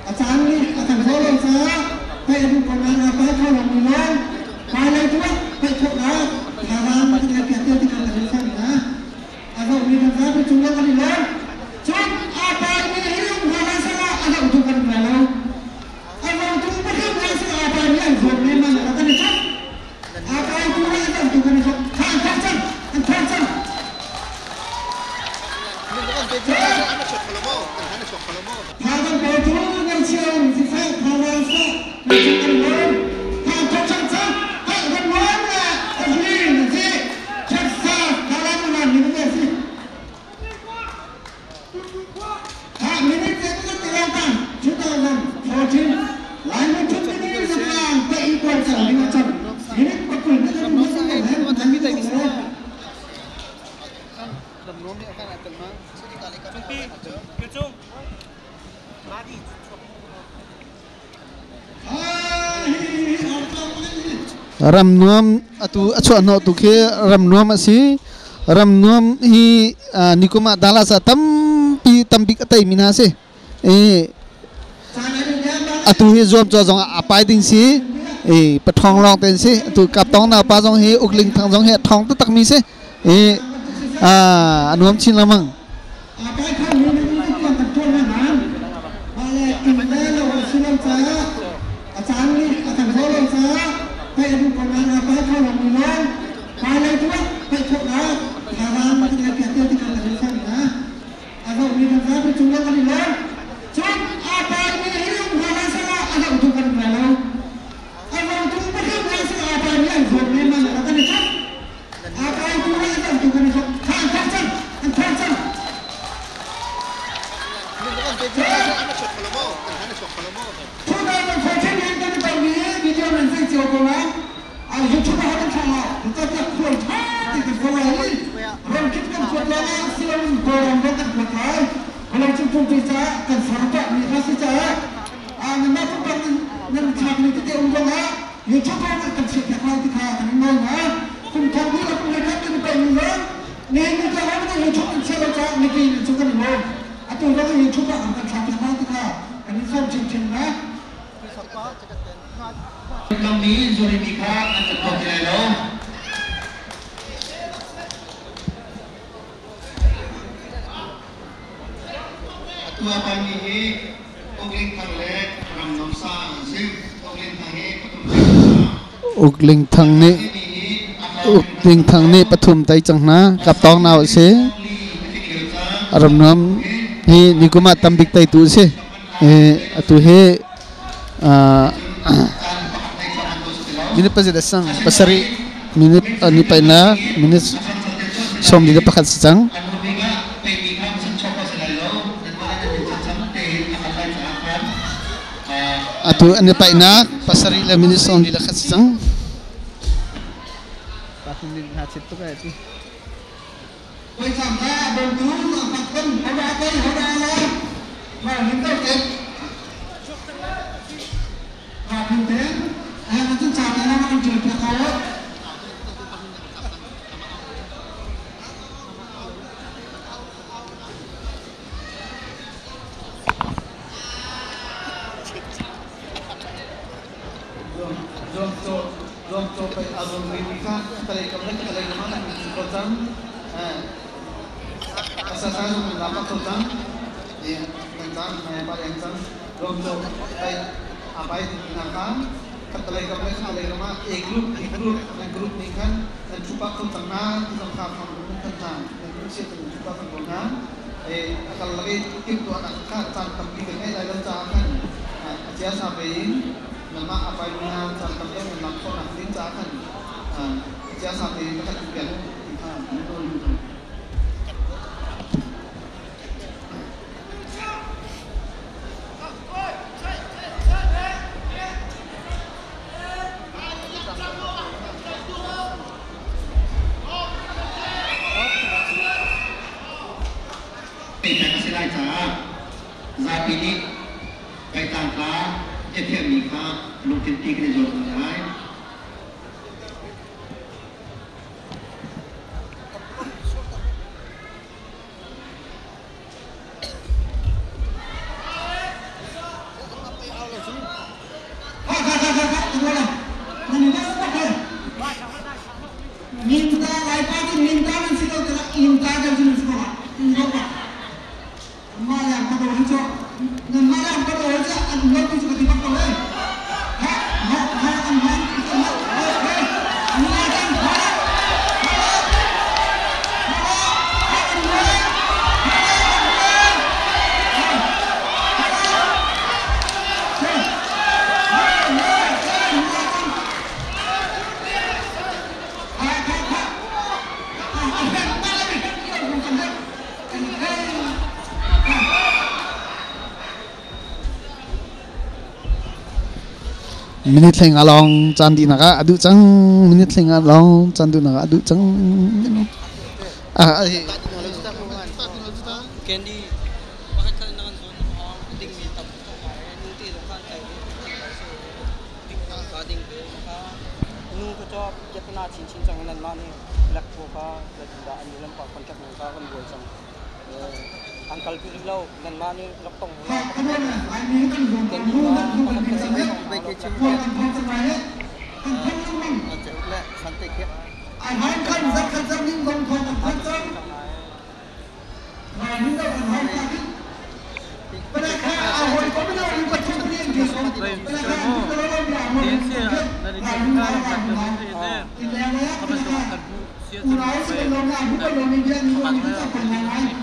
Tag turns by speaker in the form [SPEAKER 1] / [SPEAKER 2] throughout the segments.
[SPEAKER 1] อาจารย์นี่อาจารย์เขาลงซะไปดูคนนั้นไปเข้าลงมือน้องไปเลยทุกไปทุกนะทางร้านมันจะเปลี่ยนเตี้ยที่การทำสั่งนะอาจารย์มีทางร้านไปจุดแล้วกันดีแล้วชุดอาไปมีให้ลูกหาสละอาจารย์จุดกันแล้วอาจารย์จุดไปที่ไหนสละอาไปมีอะไรคนนี้มันอาจารย์ชุดอาไปจุดแล้วอาจารย์จุดกันชุดทางทางจังทางจังทางไปจุดกันเชียวสิใช่ทางเราสิมีจุดกันเลยทางทุกชั้นชั้นให้กันน้อยนะไอ้นี่สิเช็คซาทางเราไม่นานนี่ไม่สิทางนี้เนี่ยจะต้องตีกันชุดเราพอจริงหลายคนชุดนี้จะมาไปอีกวันจันทร์นี่วันจันทร์นี่ก็คุยกันไม่รู้สึกเลยมันทำไม่ได้ดิฉันรำนวมตัวชวนตัวเครำนวมสิรำนวมฮีนิคุมาดาลาสตัมปีกตัยมินาสิตัวฮีจอมจอจงอาไปดิงสิปะทองรองเต็นสิตัวกับตองนาปาจงฮีอุกลิงทางจงฮีทองตักมีสินวมชินละมังอาจารย์นี่อาจารย์เขาลงซะไปดูคนนั้นไปเข้าลงมือน้องไปเลยทุกไปทุกนะทางร้านมันจะเปลี่ยนเตี้ยที่การทำสั่งนะอาจารย์มีทางร้านไปจุดแล้วกันดีแล้วชุดอาไปมีให้ลูกหาสละอาจารย์จุดกันแล้วอาจารย์จุดไปที่ไหนสละอาไปมีอะไรคนนี้มันอาจารย์ชุดอาไปจุดแล้วอาจารย์จุดกันชุดทางจังทางจังทุกอย่างมันควรจะมีกันไปนี้วิดีโอมันจะเจียวกันนะเอาอยู่ทุกอย่างมันทำแล้วมันจะควรท่าที่จะควรเลยเราคิดกันควรแล้วสิ่งที่เราเรากันควรใช้เราจะพูดที่จะกันสารพัดมีภาษาจะมันน่าจะเป็นนั่นฉากนี้ที่เดียวกันนะอยู่ทุกอย่างมันกันเสียแค่ที่ขาดกันน้อยนะคุณทำที่เราควรจะกันไปนี้นะเนี่ยนี่จะเราไม่ได้อยู่ทุกอย่างเชื่อเราจะไม่กินทุกอย่างเลยตัวเราอยู่ทุกอย่างกันฉากที่ขาดที่ขาดอันนี้ส้มจริงๆนะตรงนี้สุริมีค่าอันจะตกใจแล้วตัวไปนี้อุกลิงทางเล็กรำน้ำซ่าซึ่งอุกลิงทางนี้ปฐุมอุกลิงทางนี้ปฐุมไตจังนะกับตองนาวเสรำน้ำนี่นิกุมาตัมบิกไตตูเสตัวเฮminit pa sila sang pasari minit ni pa na minit som di dapat sang atau ani pa na pasari la minit som di dapat sang pakin din hatsit to kaya ti koi samra bondu pakon hoda la ma hinta ke ha hintaมันจะจ่ายแล้วมันจะเป็นเขาลองโจไปอารมณ์มีค่าอะไรกับเรื่องอะไรกันบ้างก็จำasalมันรับก็จำเนี่ยมันจำในประเด็นจำลองโจไปapa itu digunakan ketelah kami nama grup dan grup ini kan dan cuba tentang tentang tentang dan mesti cuba tentang kalau lagi itu akan kan tapi dengan dalam cakan aja sampai nama apa yang tentang yang melakukan nanti cakan aja sampai kita juga Zapini, kaitan ka, etemi ka, lukinti ka ni Jordan. intagan jenis sekolah. Indoka. Malam pada hujung. Dan malam pada hujung anda tu juga tidak boleh.
[SPEAKER 2] Minit leng along candi naga adu cang minit leng along candu naga adu cang
[SPEAKER 3] Candy bakit ka naman doon ding meet up ko kaya nuti do kan tayo ding ka ding nu ko job jet na chin chin chang nan mani black ko ka da an lam pa contract ng ka kan boy chang angkal pi law nan mani laktong santai ya
[SPEAKER 1] Anh kan zat ning gong thong kan zat. Nah, ini dah kan tadi. Pada awal kau mana orang patut ni di sana. Pada orang dari kita ini Urai sebelum aku belum dia ni kita pernah lain.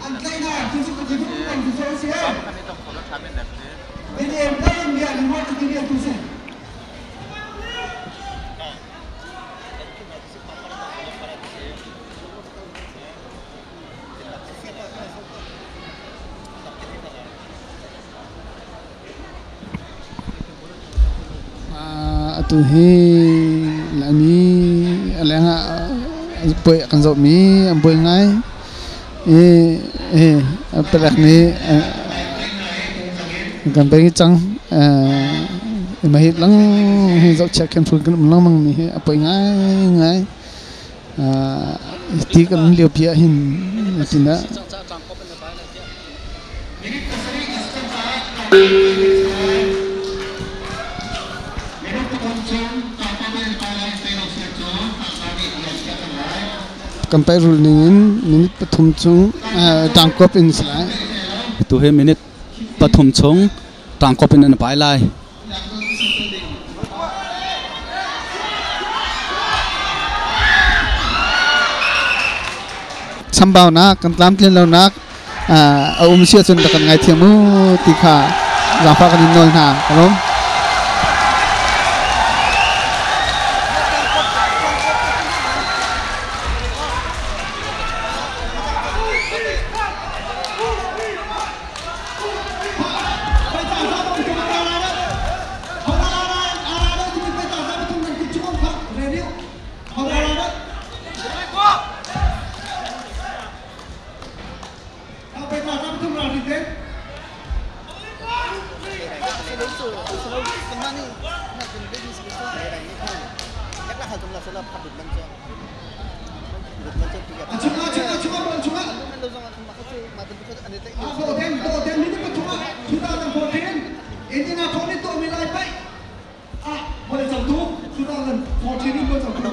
[SPEAKER 1] Angkai na, kita kita bukan sosial. Ini yang dia ni mau dia tu sen.
[SPEAKER 2] tu he lani alenga boy akan zau mi boy ngai pelak ni kan pergi cang mahit lang zau check kan full kan lang mang ni apa ngai ti kan liu pia hin tina Kampai ruling minit pathum chung tangkop in slai
[SPEAKER 4] tu he minit pathum chung tangkop in an pai lai
[SPEAKER 2] sambau na kan tlam tlen lo nak sia chun ta kan ngai thiamu tikha rafa kan nol na kalom
[SPEAKER 1] Indianapolis tu milai baik. Boleh satu sudah kan. 14 ni boleh satu.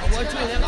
[SPEAKER 3] 我追两个，